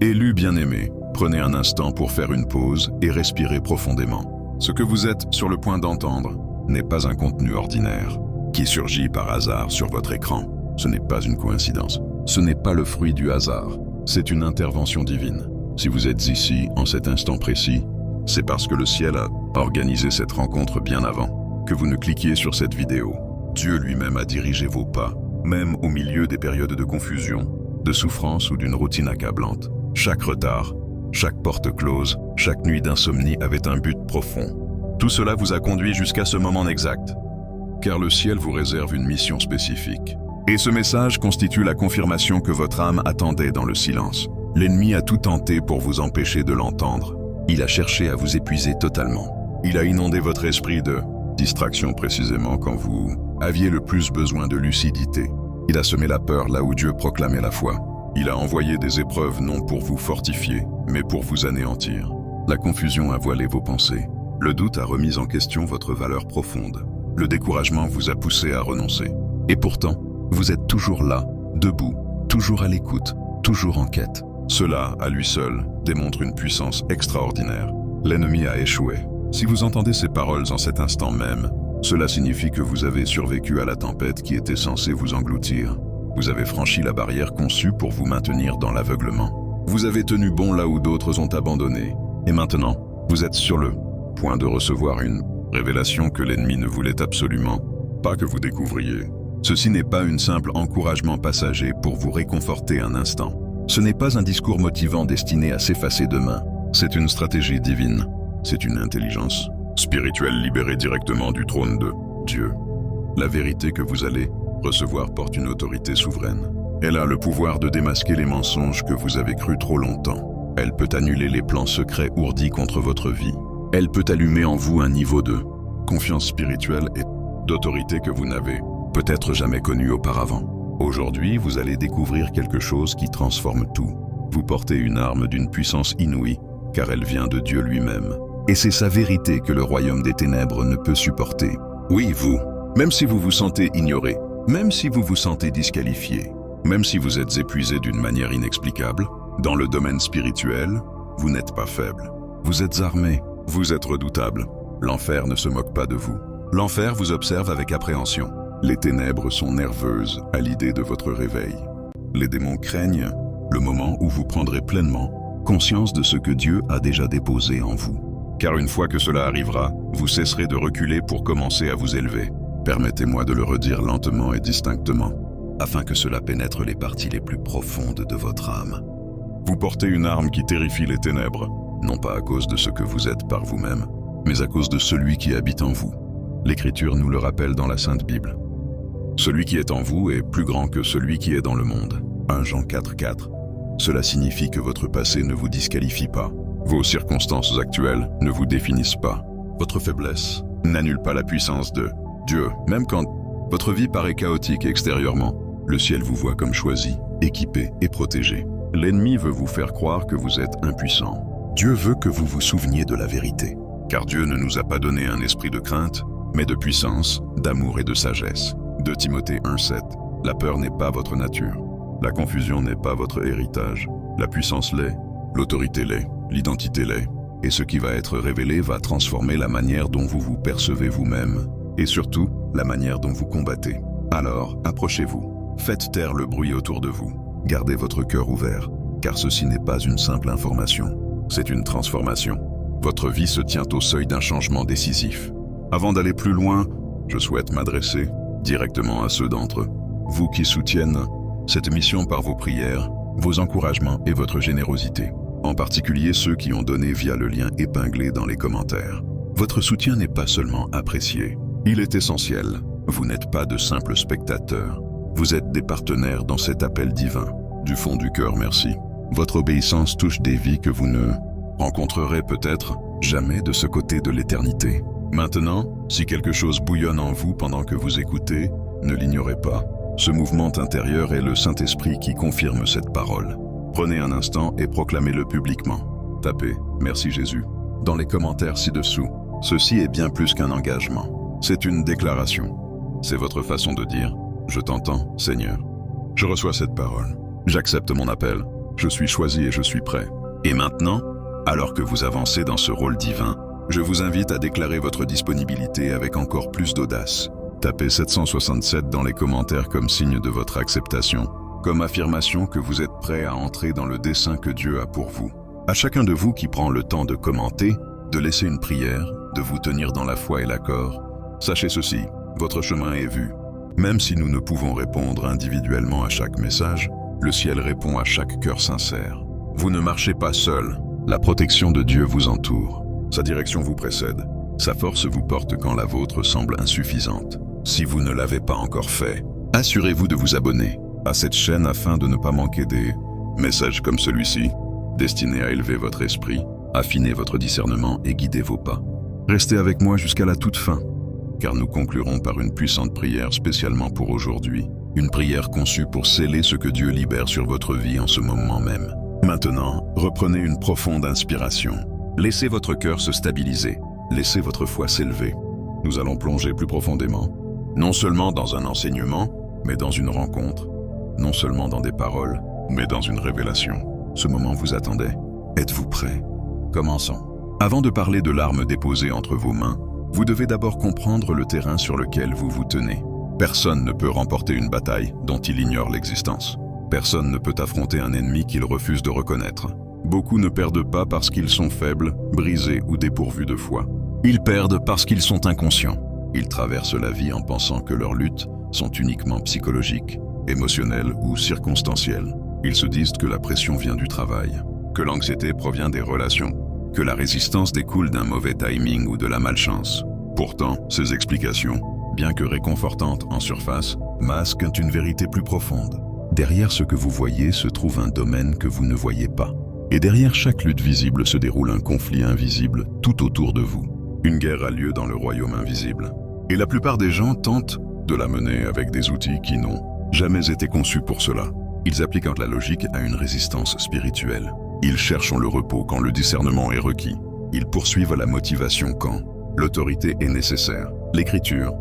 Élus bien-aimés, prenez un instant pour faire une pause et respirer profondément. Ce que vous êtes sur le point d'entendre n'est pas un contenu ordinaire qui surgit par hasard sur votre écran. Ce n'est pas une coïncidence. Ce n'est pas le fruit du hasard. C'est une intervention divine. Si vous êtes ici, en cet instant précis, c'est parce que le ciel a organisé cette rencontre bien avant que vous ne cliquiez sur cette vidéo. Dieu lui-même a dirigé vos pas, même au milieu des périodes de confusion, de souffrance ou d'une routine accablante. Chaque retard, chaque porte close, chaque nuit d'insomnie avait un but profond. Tout cela vous a conduit jusqu'à ce moment exact, car le ciel vous réserve une mission spécifique. Et ce message constitue la confirmation que votre âme attendait dans le silence. L'ennemi a tout tenté pour vous empêcher de l'entendre. Il a cherché à vous épuiser totalement. Il a inondé votre esprit de distraction précisément quand vous aviez le plus besoin de lucidité. Il a semé la peur là où Dieu proclamait la foi. Il a envoyé des épreuves non pour vous fortifier, mais pour vous anéantir. La confusion a voilé vos pensées. Le doute a remis en question votre valeur profonde. Le découragement vous a poussé à renoncer. Et pourtant, vous êtes toujours là, debout, toujours à l'écoute, toujours en quête. Cela, à lui seul, démontre une puissance extraordinaire. L'ennemi a échoué. Si vous entendez ces paroles en cet instant même, cela signifie que vous avez survécu à la tempête qui était censée vous engloutir. Vous avez franchi la barrière conçue pour vous maintenir dans l'aveuglement. Vous avez tenu bon là où d'autres ont abandonné. Et maintenant, vous êtes sur le point de recevoir une révélation que l'ennemi ne voulait absolument pas que vous découvriez. Ceci n'est pas un simple encouragement passager pour vous réconforter un instant. Ce n'est pas un discours motivant destiné à s'effacer demain. C'est une stratégie divine. C'est une intelligence spirituelle libérée directement du trône de Dieu. La vérité que vous allez recevoir porte une autorité souveraine. Elle a le pouvoir de démasquer les mensonges que vous avez crus trop longtemps. Elle peut annuler les plans secrets ourdis contre votre vie. Elle peut allumer en vous un niveau de confiance spirituelle et d'autorité que vous n'avez peut-être jamais connu auparavant. Aujourd'hui, vous allez découvrir quelque chose qui transforme tout. Vous portez une arme d'une puissance inouïe, car elle vient de Dieu lui-même. Et c'est sa vérité que le royaume des ténèbres ne peut supporter. Oui, vous, même si vous vous sentez ignoré, même si vous vous sentez disqualifié, même si vous êtes épuisé d'une manière inexplicable, dans le domaine spirituel, vous n'êtes pas faible. Vous êtes armé, vous êtes redoutable. L'enfer ne se moque pas de vous. L'enfer vous observe avec appréhension. Les ténèbres sont nerveuses à l'idée de votre réveil. Les démons craignent le moment où vous prendrez pleinement conscience de ce que Dieu a déjà déposé en vous. Car une fois que cela arrivera, vous cesserez de reculer pour commencer à vous élever. Permettez-moi de le redire lentement et distinctement, afin que cela pénètre les parties les plus profondes de votre âme. Vous portez une arme qui terrifie les ténèbres, non pas à cause de ce que vous êtes par vous-même, mais à cause de celui qui habite en vous. L'Écriture nous le rappelle dans la Sainte Bible. Celui qui est en vous est plus grand que celui qui est dans le monde. 1 Jean 4,4. Cela signifie que votre passé ne vous disqualifie pas. Vos circonstances actuelles ne vous définissent pas. Votre faiblesse n'annule pas la puissance de Dieu. Même quand votre vie paraît chaotique extérieurement, le ciel vous voit comme choisi, équipé et protégé. L'ennemi veut vous faire croire que vous êtes impuissant. Dieu veut que vous vous souveniez de la vérité. Car Dieu ne nous a pas donné un esprit de crainte, mais de puissance, d'amour et de sagesse. 2 Timothée 1,7. La peur n'est pas votre nature. La confusion n'est pas votre héritage. La puissance l'est, l'autorité l'est, l'identité l'est. Et ce qui va être révélé va transformer la manière dont vous vous percevez vous-même, et surtout, la manière dont vous combattez. Alors, approchez-vous. Faites taire le bruit autour de vous. Gardez votre cœur ouvert, car ceci n'est pas une simple information. C'est une transformation. Votre vie se tient au seuil d'un changement décisif. Avant d'aller plus loin, je souhaite m'adresser directement à ceux d'entre vous qui soutiennent cette mission par vos prières, vos encouragements et votre générosité. En particulier ceux qui ont donné via le lien épinglé dans les commentaires. Votre soutien n'est pas seulement apprécié, il est essentiel. Vous n'êtes pas de simples spectateurs, vous êtes des partenaires dans cet appel divin. Du fond du cœur, merci. Votre obéissance touche des vies que vous ne rencontrerez peut-être jamais de ce côté de l'éternité. Maintenant, si quelque chose bouillonne en vous pendant que vous écoutez, ne l'ignorez pas. Ce mouvement intérieur est le Saint-Esprit qui confirme cette parole. Prenez un instant et proclamez-le publiquement. Tapez « Merci Jésus » dans les commentaires ci-dessous. Ceci est bien plus qu'un engagement. C'est une déclaration. C'est votre façon de dire « Je t'entends, Seigneur. Je reçois cette parole. J'accepte mon appel. Je suis choisi et je suis prêt. Et maintenant, alors que vous avancez dans ce rôle divin, je vous invite à déclarer votre disponibilité avec encore plus d'audace. Tapez 767 dans les commentaires comme signe de votre acceptation, comme affirmation que vous êtes prêt à entrer dans le dessein que Dieu a pour vous. À chacun de vous qui prend le temps de commenter, de laisser une prière, de vous tenir dans la foi et l'accord, sachez ceci, votre chemin est vu. Même si nous ne pouvons répondre individuellement à chaque message, le ciel répond à chaque cœur sincère. Vous ne marchez pas seul, la protection de Dieu vous entoure. Sa direction vous précède. Sa force vous porte quand la vôtre semble insuffisante. Si vous ne l'avez pas encore fait, assurez-vous de vous abonner à cette chaîne afin de ne pas manquer des messages comme celui-ci, destinés à élever votre esprit, affiner votre discernement et guider vos pas. Restez avec moi jusqu'à la toute fin, car nous conclurons par une puissante prière spécialement pour aujourd'hui. Une prière conçue pour sceller ce que Dieu libère sur votre vie en ce moment même. Maintenant, reprenez une profonde inspiration. Laissez votre cœur se stabiliser. Laissez votre foi s'élever. Nous allons plonger plus profondément, non seulement dans un enseignement, mais dans une rencontre, non seulement dans des paroles, mais dans une révélation. Ce moment vous attendait. Êtes-vous prêts? Commençons. Avant de parler de l'arme déposée entre vos mains, vous devez d'abord comprendre le terrain sur lequel vous vous tenez. Personne ne peut remporter une bataille dont il ignore l'existence. Personne ne peut affronter un ennemi qu'il refuse de reconnaître. Beaucoup ne perdent pas parce qu'ils sont faibles, brisés ou dépourvus de foi. Ils perdent parce qu'ils sont inconscients. Ils traversent la vie en pensant que leurs luttes sont uniquement psychologiques, émotionnelles ou circonstancielles. Ils se disent que la pression vient du travail, que l'anxiété provient des relations, que la résistance découle d'un mauvais timing ou de la malchance. Pourtant, ces explications, bien que réconfortantes en surface, masquent une vérité plus profonde. Derrière ce que vous voyez se trouve un domaine que vous ne voyez pas. Et derrière chaque lutte visible se déroule un conflit invisible tout autour de vous. Une guerre a lieu dans le royaume invisible. Et la plupart des gens tentent de la mener avec des outils qui n'ont jamais été conçus pour cela. Ils appliquent la logique à une résistance spirituelle. Ils cherchent le repos quand le discernement est requis. Ils poursuivent la motivation quand l'autorité est nécessaire. L'Écriture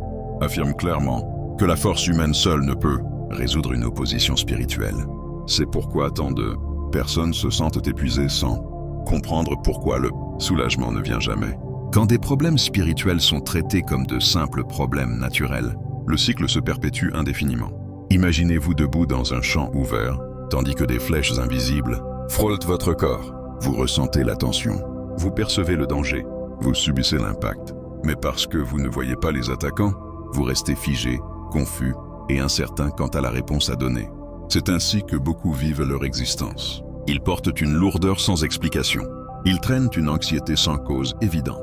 affirme clairement que la force humaine seule ne peut résoudre une opposition spirituelle. C'est pourquoi tant de personnes se sentent épuisées sans comprendre pourquoi le soulagement ne vient jamais. Quand des problèmes spirituels sont traités comme de simples problèmes naturels, le cycle se perpétue indéfiniment. Imaginez-vous debout dans un champ ouvert, tandis que des flèches invisibles frôlent votre corps. Vous ressentez la tension, vous percevez le danger, vous subissez l'impact. Mais parce que vous ne voyez pas les attaquants, vous restez figé, confus et incertain quant à la réponse à donner. C'est ainsi que beaucoup vivent leur existence. Ils portent une lourdeur sans explication. Ils traînent une anxiété sans cause évidente.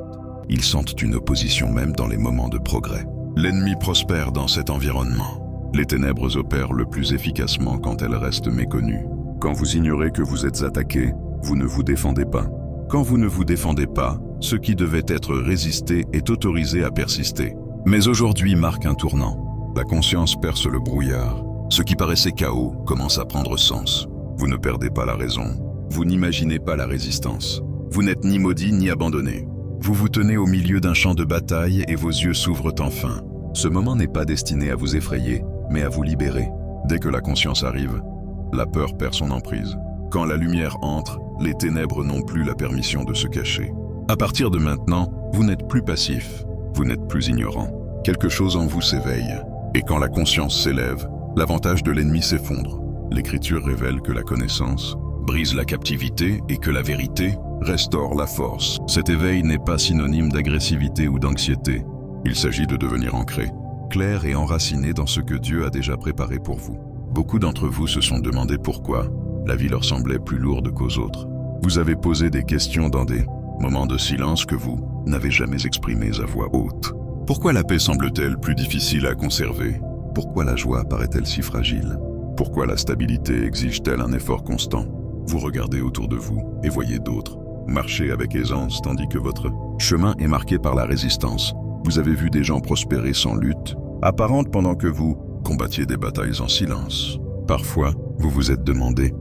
Ils sentent une opposition même dans les moments de progrès. L'ennemi prospère dans cet environnement. Les ténèbres opèrent le plus efficacement quand elles restent méconnues. Quand vous ignorez que vous êtes attaqué, vous ne vous défendez pas. Quand vous ne vous défendez pas, ce qui devait être résisté est autorisé à persister. Mais aujourd'hui marque un tournant. La conscience perce le brouillard. Ce qui paraissait chaos commence à prendre sens. Vous ne perdez pas la raison. Vous n'imaginez pas la résistance. Vous n'êtes ni maudit ni abandonné. Vous vous tenez au milieu d'un champ de bataille et vos yeux s'ouvrent enfin. Ce moment n'est pas destiné à vous effrayer, mais à vous libérer. Dès que la conscience arrive, la peur perd son emprise. Quand la lumière entre, les ténèbres n'ont plus la permission de se cacher. À partir de maintenant, vous n'êtes plus passif, vous n'êtes plus ignorant. Quelque chose en vous s'éveille. Et quand la conscience s'élève, l'avantage de l'ennemi s'effondre. L'Écriture révèle que la connaissance brise la captivité et que la vérité restaure la force. Cet éveil n'est pas synonyme d'agressivité ou d'anxiété. Il s'agit de devenir ancré, clair et enraciné dans ce que Dieu a déjà préparé pour vous. Beaucoup d'entre vous se sont demandé pourquoi la vie leur semblait plus lourde qu'aux autres. Vous avez posé des questions dans des moments de silence que vous n'avez jamais exprimés à voix haute. Pourquoi la paix semble-t-elle plus difficile à conserver? Pourquoi la joie paraît-elle si fragile? Pourquoi la stabilité exige-t-elle un effort constant? Vous regardez autour de vous et voyez d'autres marcher avec aisance tandis que votre chemin est marqué par la résistance. Vous avez vu des gens prospérer sans lutte apparente pendant que vous combattiez des batailles en silence. Parfois, vous vous êtes demandé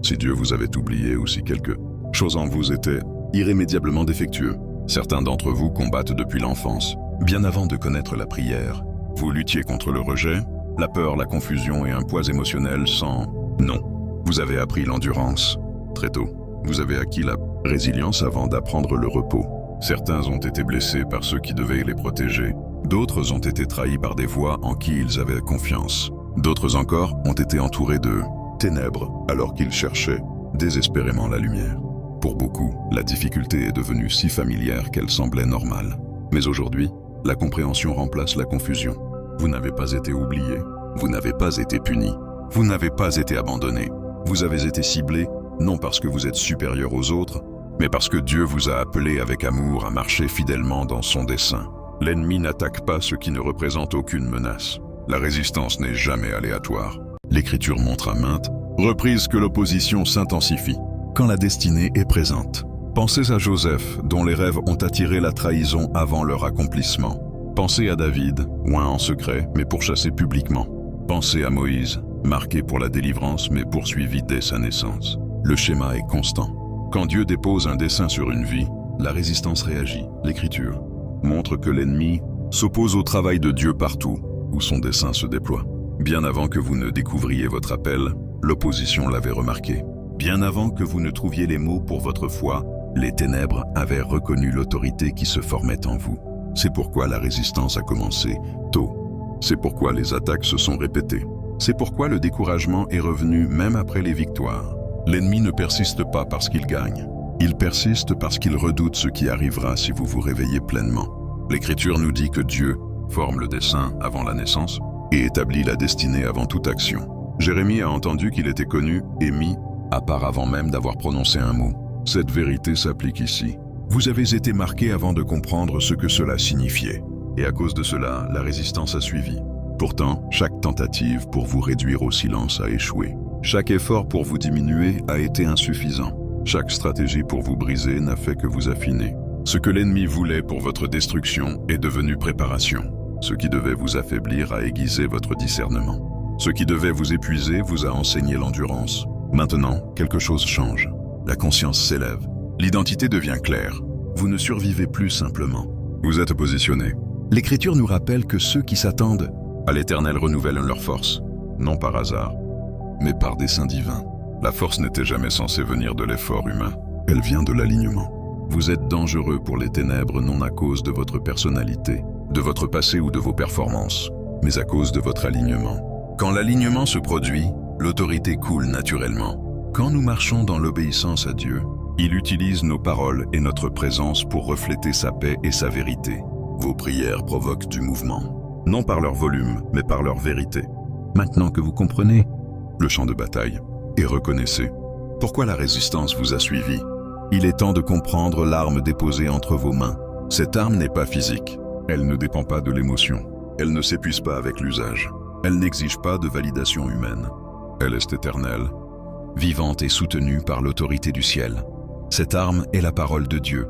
si Dieu vous avait oublié ou si quelque chose en vous était irrémédiablement défectueux. Certains d'entre vous combattent depuis l'enfance, bien avant de connaître la prière. Vous luttiez contre le rejet, la peur, la confusion et un poids émotionnel sans nom. Vous avez appris l'endurance, très tôt. Vous avez acquis la résilience avant d'apprendre le repos. Certains ont été blessés par ceux qui devaient les protéger. D'autres ont été trahis par des voix en qui ils avaient confiance. D'autres encore ont été entourés de ténèbres alors qu'ils cherchaient désespérément la lumière. Pour beaucoup, la difficulté est devenue si familière qu'elle semblait normale. Mais aujourd'hui, la compréhension remplace la confusion. Vous n'avez pas été oublié, vous n'avez pas été puni, vous n'avez pas été abandonné. Vous avez été ciblé, non parce que vous êtes supérieur aux autres, mais parce que Dieu vous a appelé avec amour à marcher fidèlement dans son dessein. L'ennemi n'attaque pas ce qui ne représente aucune menace. La résistance n'est jamais aléatoire. L'Écriture montre à maintes reprises que l'opposition s'intensifie quand la destinée est présente. Pensez à Joseph, dont les rêves ont attiré la trahison avant leur accomplissement. Pensez à David, oint en secret, mais pourchassé publiquement. Pensez à Moïse, marqué pour la délivrance, mais poursuivi dès sa naissance. Le schéma est constant. Quand Dieu dépose un dessein sur une vie, la résistance réagit. L'Écriture montre que l'ennemi s'oppose au travail de Dieu partout où son dessein se déploie. Bien avant que vous ne découvriez votre appel, l'opposition l'avait remarqué. Bien avant que vous ne trouviez les mots pour votre foi, les ténèbres avaient reconnu l'autorité qui se formait en vous. C'est pourquoi la résistance a commencé tôt. C'est pourquoi les attaques se sont répétées. C'est pourquoi le découragement est revenu même après les victoires. L'ennemi ne persiste pas parce qu'il gagne. Il persiste parce qu'il redoute ce qui arrivera si vous vous réveillez pleinement. L'Écriture nous dit que Dieu forme le dessein avant la naissance et établit la destinée avant toute action. Jérémie a entendu qu'il était connu et mis à part avant même d'avoir prononcé un mot. Cette vérité s'applique ici. Vous avez été marqué avant de comprendre ce que cela signifiait. Et à cause de cela, la résistance a suivi. Pourtant, chaque tentative pour vous réduire au silence a échoué. Chaque effort pour vous diminuer a été insuffisant. Chaque stratégie pour vous briser n'a fait que vous affiner. Ce que l'ennemi voulait pour votre destruction est devenu préparation. Ce qui devait vous affaiblir a aiguisé votre discernement. Ce qui devait vous épuiser vous a enseigné l'endurance. Maintenant, quelque chose change. La conscience s'élève. L'identité devient claire. Vous ne survivez plus simplement. Vous êtes positionné. L'Écriture nous rappelle que ceux qui s'attendent à l'Éternel renouvellent leur force, non par hasard, mais par dessein divin. La force n'était jamais censée venir de l'effort humain. Elle vient de l'alignement. Vous êtes dangereux pour les ténèbres non à cause de votre personnalité, de votre passé ou de vos performances, mais à cause de votre alignement. Quand l'alignement se produit, l'autorité coule naturellement. Quand nous marchons dans l'obéissance à Dieu, il utilise nos paroles et notre présence pour refléter sa paix et sa vérité. Vos prières provoquent du mouvement, non par leur volume, mais par leur vérité. Maintenant que vous comprenez le champ de bataille et reconnaissez pourquoi la résistance vous a suivi, il est temps de comprendre l'arme déposée entre vos mains. Cette arme n'est pas physique, elle ne dépend pas de l'émotion, elle ne s'épuise pas avec l'usage, elle n'exige pas de validation humaine. Elle est éternelle, vivante et soutenue par l'autorité du ciel. Cette arme est la parole de Dieu,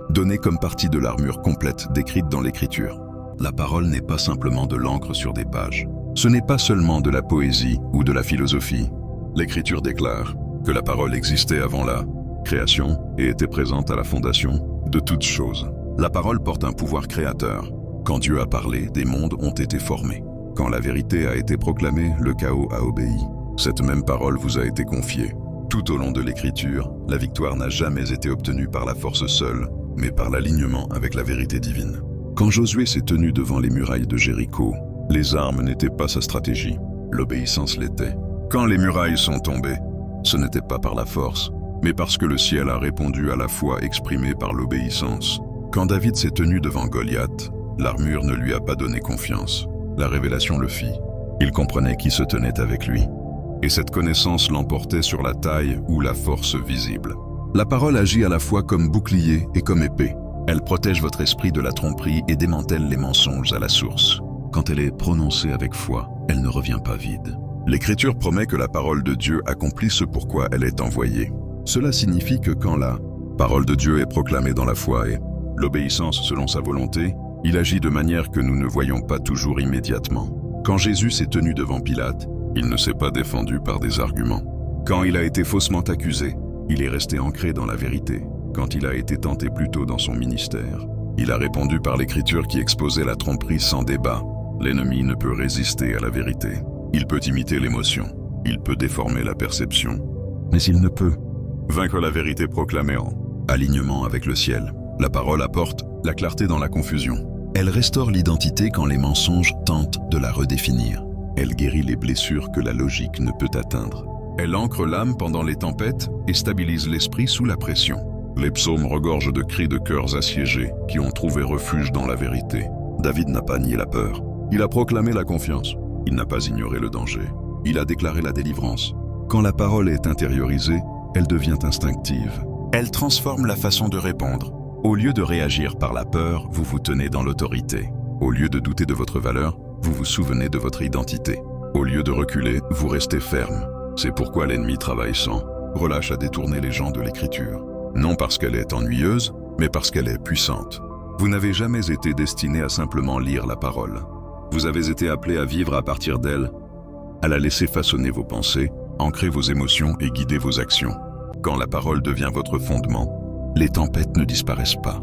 donnée comme partie de l'armure complète décrite dans l'Écriture. La parole n'est pas simplement de l'encre sur des pages. Ce n'est pas seulement de la poésie ou de la philosophie. L'Écriture déclare que la parole existait avant la création et était présente à la fondation de toutes choses. La parole porte un pouvoir créateur. Quand Dieu a parlé, des mondes ont été formés. Quand la vérité a été proclamée, le chaos a obéi. Cette même parole vous a été confiée. Tout au long de l'Écriture, la victoire n'a jamais été obtenue par la force seule, mais par l'alignement avec la vérité divine. Quand Josué s'est tenu devant les murailles de Jéricho, les armes n'étaient pas sa stratégie, l'obéissance l'était. Quand les murailles sont tombées, ce n'était pas par la force, mais parce que le ciel a répondu à la foi exprimée par l'obéissance. Quand David s'est tenu devant Goliath, l'armure ne lui a pas donné confiance. La révélation le fit. Il comprenait qui se tenait avec lui. Et cette connaissance l'emportait sur la taille ou la force visible. La parole agit à la fois comme bouclier et comme épée. Elle protège votre esprit de la tromperie et démantèle les mensonges à la source. Quand elle est prononcée avec foi, elle ne revient pas vide. L'Écriture promet que la parole de Dieu accomplit ce pourquoi elle est envoyée. Cela signifie que quand la parole de Dieu est proclamée dans la foi et l'obéissance selon sa volonté, il agit de manière que nous ne voyons pas toujours immédiatement. Quand Jésus s'est tenu devant Pilate, il ne s'est pas défendu par des arguments. Quand il a été faussement accusé, il est resté ancré dans la vérité. Quand il a été tenté plus tôt dans son ministère, il a répondu par l'Écriture qui exposait la tromperie sans débat. L'ennemi ne peut résister à la vérité. Il peut imiter l'émotion, il peut déformer la perception, mais il ne peut Vaincre la vérité proclamée en alignement avec le ciel. La parole apporte la clarté dans la confusion. Elle restaure l'identité quand les mensonges tentent de la redéfinir. Elle guérit les blessures que la logique ne peut atteindre. Elle ancre l'âme pendant les tempêtes et stabilise l'esprit sous la pression. Les psaumes regorgent de cris de cœurs assiégés qui ont trouvé refuge dans la vérité. David n'a pas nié la peur. Il a proclamé la confiance. Il n'a pas ignoré le danger. Il a déclaré la délivrance. Quand la parole est intériorisée, elle devient instinctive. Elle transforme la façon de répondre. Au lieu de réagir par la peur, vous vous tenez dans l'autorité. Au lieu de douter de votre valeur, vous vous souvenez de votre identité. Au lieu de reculer, vous restez ferme. C'est pourquoi l'ennemi travaille sans relâche à détourner les gens de l'écriture. Non parce qu'elle est ennuyeuse, mais parce qu'elle est puissante. Vous n'avez jamais été destiné à simplement lire la parole. Vous avez été appelé à vivre à partir d'elle, à la laisser façonner vos pensées, ancrer vos émotions et guider vos actions. Quand la parole devient votre fondement, les tempêtes ne disparaissent pas,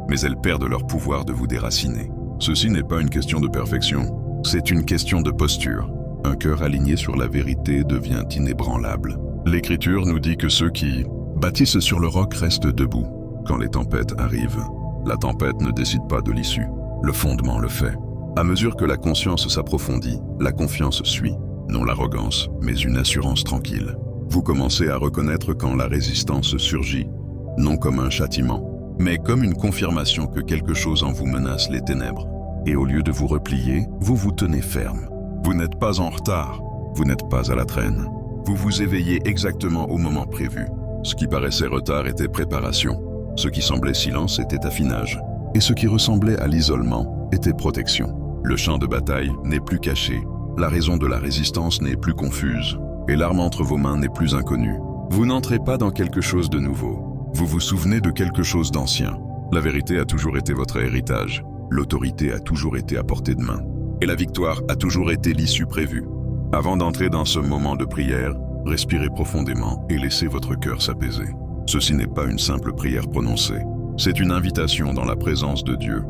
mais elles perdent leur pouvoir de vous déraciner. Ceci n'est pas une question de perfection, c'est une question de posture. Un cœur aligné sur la vérité devient inébranlable. L'Écriture nous dit que ceux qui bâtissent sur le roc restent debout. Quand les tempêtes arrivent, la tempête ne décide pas de l'issue, le fondement le fait. À mesure que la conscience s'approfondit, la confiance suit. Non l'arrogance, mais une assurance tranquille. Vous commencez à reconnaître quand la résistance surgit, non comme un châtiment, mais comme une confirmation que quelque chose en vous menace les ténèbres. Et au lieu de vous replier, vous vous tenez ferme. Vous n'êtes pas en retard, vous n'êtes pas à la traîne. Vous vous éveillez exactement au moment prévu. Ce qui paraissait retard était préparation. Ce qui semblait silence était affinage. Et ce qui ressemblait à l'isolement était protection. Le champ de bataille n'est plus caché. La raison de la résistance n'est plus confuse. Et l'arme entre vos mains n'est plus inconnue. Vous n'entrez pas dans quelque chose de nouveau. Vous vous souvenez de quelque chose d'ancien. La vérité a toujours été votre héritage. L'autorité a toujours été à portée de main. Et la victoire a toujours été l'issue prévue. Avant d'entrer dans ce moment de prière, respirez profondément et laissez votre cœur s'apaiser. Ceci n'est pas une simple prière prononcée. C'est une invitation dans la présence de Dieu.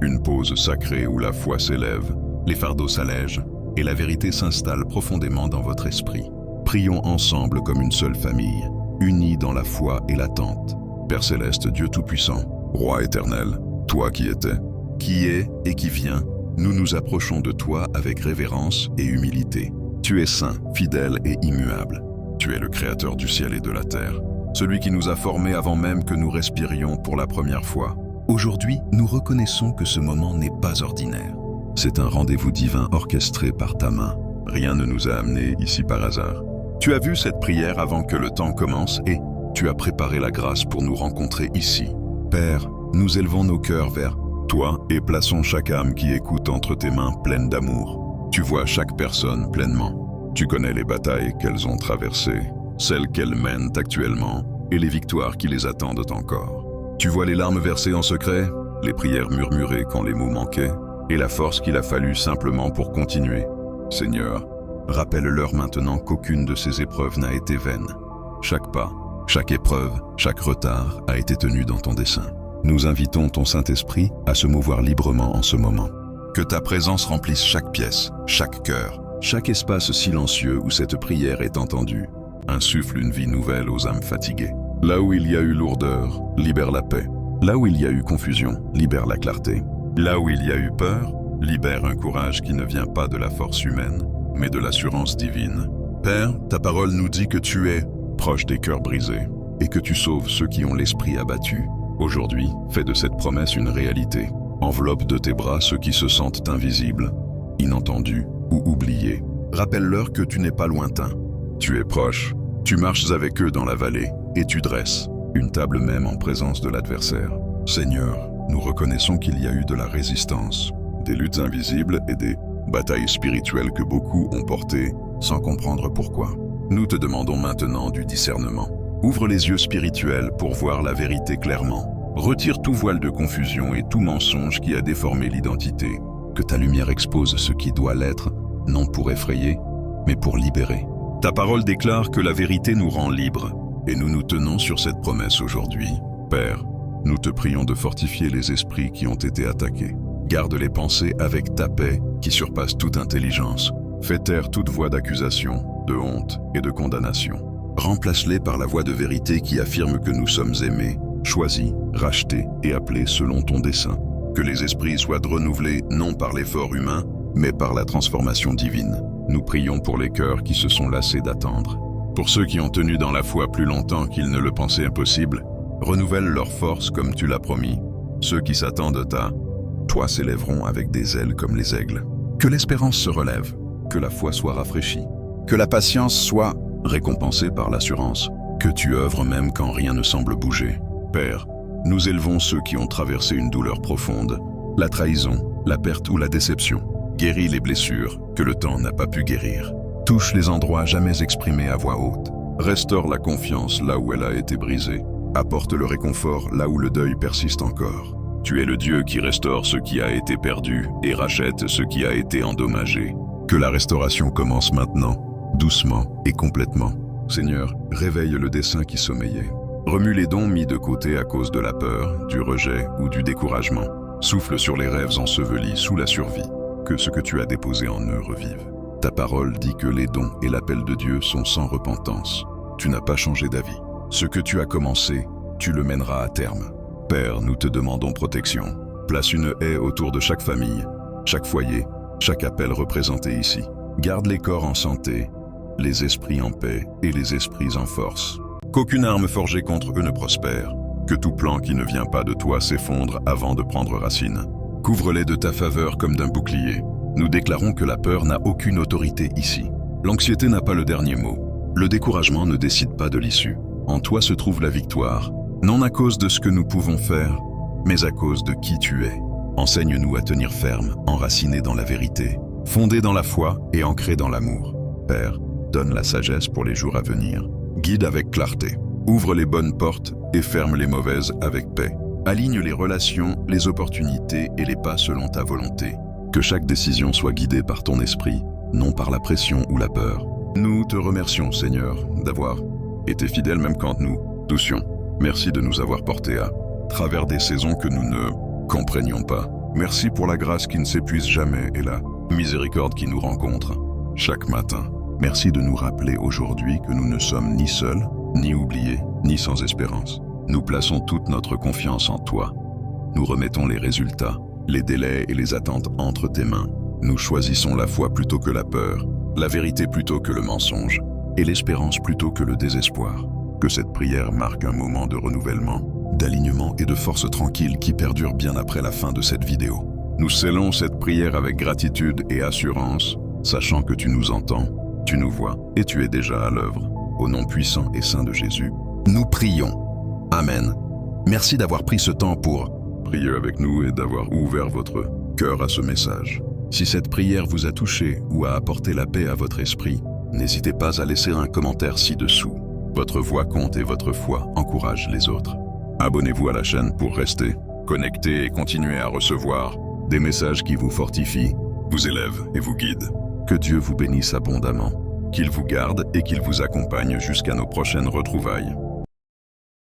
Une pause sacrée où la foi s'élève, les fardeaux s'allègent et la vérité s'installe profondément dans votre esprit. Prions ensemble comme une seule famille, unis dans la foi et l'attente. Père céleste, Dieu tout-puissant, Roi éternel, toi qui étais, qui est et qui vient, nous nous approchons de toi avec révérence et humilité. Tu es saint, fidèle et immuable. Tu es le créateur du ciel et de la terre, celui qui nous a formés avant même que nous respirions pour la première fois. Aujourd'hui, nous reconnaissons que ce moment n'est pas ordinaire. C'est un rendez-vous divin orchestré par ta main. Rien ne nous a amenés ici par hasard. Tu as vu cette prière avant que le temps commence et tu as préparé la grâce pour nous rencontrer ici. Père, nous élevons nos cœurs vers toi et plaçons chaque âme qui écoute entre tes mains pleines d'amour. Tu vois chaque personne pleinement. Tu connais les batailles qu'elles ont traversées, celles qu'elles mènent actuellement et les victoires qui les attendent encore. Tu vois les larmes versées en secret, les prières murmurées quand les mots manquaient et la force qu'il a fallu simplement pour continuer. Seigneur, rappelle-leur maintenant qu'aucune de ces épreuves n'a été vaine. Chaque pas, chaque épreuve, chaque retard a été tenu dans ton dessein. Nous invitons ton Saint-Esprit à se mouvoir librement en ce moment. Que ta présence remplisse chaque pièce, chaque cœur, chaque espace silencieux où cette prière est entendue. Insuffle une vie nouvelle aux âmes fatiguées. Là où il y a eu lourdeur, libère la paix. Là où il y a eu confusion, libère la clarté. Là où il y a eu peur, libère un courage qui ne vient pas de la force humaine, mais de l'assurance divine. Père, ta parole nous dit que tu es proche des cœurs brisés et que tu sauves ceux qui ont l'esprit abattu. Aujourd'hui, fais de cette promesse une réalité. Enveloppe de tes bras ceux qui se sentent invisibles, inentendus ou oubliés. Rappelle-leur que tu n'es pas lointain. Tu es proche. Tu marches avec eux dans la vallée et tu dresses une table même en présence de l'adversaire. Seigneur, nous reconnaissons qu'il y a eu de la résistance, des luttes invisibles et des batailles spirituelles que beaucoup ont portées sans comprendre pourquoi. Nous te demandons maintenant du discernement. Ouvre les yeux spirituels pour voir la vérité clairement. Retire tout voile de confusion et tout mensonge qui a déformé l'identité. Que ta lumière expose ce qui doit l'être, non pour effrayer, mais pour libérer. Ta parole déclare que la vérité nous rend libres, et nous nous tenons sur cette promesse aujourd'hui. Père, nous te prions de fortifier les esprits qui ont été attaqués. Garde les pensées avec ta paix qui surpasse toute intelligence. Fais taire toute voix d'accusation, de honte et de condamnation. Remplace-les par la voix de vérité qui affirme que nous sommes aimés, choisis, rachetés et appelés selon ton dessein. Que les esprits soient renouvelés non par l'effort humain, mais par la transformation divine. Nous prions pour les cœurs qui se sont lassés d'attendre. Pour ceux qui ont tenu dans la foi plus longtemps qu'ils ne le pensaient impossible, renouvelle leur force comme tu l'as promis. Ceux qui s'attendent à toi s'élèveront avec des ailes comme les aigles. Que l'espérance se relève, que la foi soit rafraîchie, que la patience soit récompensée par l'assurance, que tu œuvres même quand rien ne semble bouger. Père, nous élevons ceux qui ont traversé une douleur profonde, la trahison, la perte ou la déception. Guéris les blessures que le temps n'a pas pu guérir. Touche les endroits jamais exprimés à voix haute. Restaure la confiance là où elle a été brisée. Apporte le réconfort là où le deuil persiste encore. Tu es le Dieu qui restaure ce qui a été perdu et rachète ce qui a été endommagé. Que la restauration commence maintenant, doucement et complètement. Seigneur, réveille le dessein qui sommeillait. Remue les dons mis de côté à cause de la peur, du rejet ou du découragement. Souffle sur les rêves ensevelis sous la survie. Que ce que tu as déposé en eux revive. Ta parole dit que les dons et l'appel de Dieu sont sans repentance. Tu n'as pas changé d'avis. Ce que tu as commencé, tu le mèneras à terme. Père, nous te demandons protection. Place une haie autour de chaque famille, chaque foyer, chaque appel représenté ici. Garde les corps en santé, les esprits en paix et les esprits en force. Qu'aucune arme forgée contre eux ne prospère. Que tout plan qui ne vient pas de toi s'effondre avant de prendre racine. Couvre-les de ta faveur comme d'un bouclier. Nous déclarons que la peur n'a aucune autorité ici. L'anxiété n'a pas le dernier mot. Le découragement ne décide pas de l'issue. En toi se trouve la victoire, non à cause de ce que nous pouvons faire, mais à cause de qui tu es. Enseigne-nous à tenir ferme, enracinés dans la vérité, fondés dans la foi et ancrés dans l'amour. Père, donne la sagesse pour les jours à venir. Guide avec clarté. Ouvre les bonnes portes et ferme les mauvaises avec paix. Aligne les relations, les opportunités et les pas selon ta volonté. Que chaque décision soit guidée par ton esprit, non par la pression ou la peur. Nous te remercions, Seigneur, d'avoir été fidèle même quand nous doussions. Merci de nous avoir portés à travers des saisons que nous ne comprenions pas. Merci pour la grâce qui ne s'épuise jamais et la miséricorde qui nous rencontre chaque matin. Merci de nous rappeler aujourd'hui que nous ne sommes ni seuls, ni oubliés, ni sans espérance. Nous plaçons toute notre confiance en toi. Nous remettons les résultats, les délais et les attentes entre tes mains. Nous choisissons la foi plutôt que la peur, la vérité plutôt que le mensonge, et l'espérance plutôt que le désespoir. Que cette prière marque un moment de renouvellement, d'alignement et de force tranquille qui perdure bien après la fin de cette vidéo. Nous scellons cette prière avec gratitude et assurance, sachant que tu nous entends, tu nous vois et tu es déjà à l'œuvre. Au nom puissant et saint de Jésus, nous prions. Amen. Merci d'avoir pris ce temps pour prier avec nous et d'avoir ouvert votre cœur à ce message. Si cette prière vous a touché ou a apporté la paix à votre esprit, n'hésitez pas à laisser un commentaire ci-dessous. Votre voix compte et votre foi encourage les autres. Abonnez-vous à la chaîne pour rester connecté et continuer à recevoir des messages qui vous fortifient, vous élèvent et vous guident. Que Dieu vous bénisse abondamment, qu'il vous garde et qu'il vous accompagne jusqu'à nos prochaines retrouvailles.